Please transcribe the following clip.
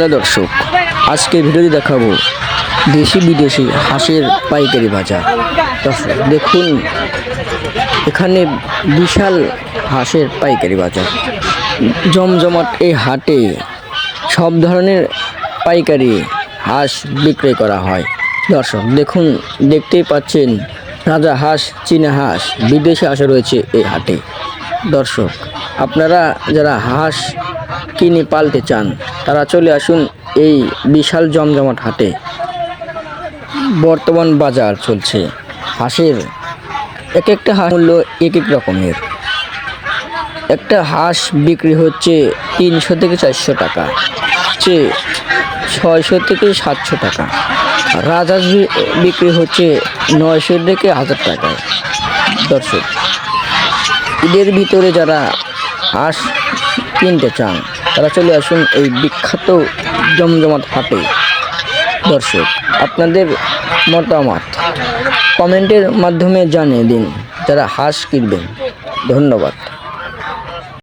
Hello দর্শক, আজকে ভিডিওটি দেখাবো দেশি বিদেশি হাঁসের পাইকারি বাজার। দর্শক দেখুন, এখানে বিশাল হাঁসের পাইকারি বাজার। জমজমাট এই হাটে সব ধরনের পাইকারি হাঁস বিক্রয় করা হয়। দর্শক দেখুন, দেখতেই পাচ্ছেন রাজা হাঁস, চীনা হাঁস, বিদেশি হাঁসও রয়েছে এই হাটে। দর্শক আপনারা যারা হাঁস কিনে পালতে চান তারা চলে আসুন এই বিশাল জমজমাট হাটে। বর্তমান বাজার চলছে হাঁসের, এক একটা হাঁস মূল্য এক এক রকমের। একটা হাঁস বিক্রি হচ্ছে 300 থেকে 400 টাকা, 600 থেকে 700 টাকা। রাজহাঁস বিক্রি হচ্ছে 900 থেকে 1000 টাকায়। দর্শক ঈদের ভিতরে যারা হাঁস কিনতে চান তারা চলে আসুন এই বিখ্যাত জমজমাট হাটে। দর্শক আপনাদের মতামত কমেন্টের মাধ্যমে জানিয়ে দিন যারা হাঁস কিনবেন। ধন্যবাদ।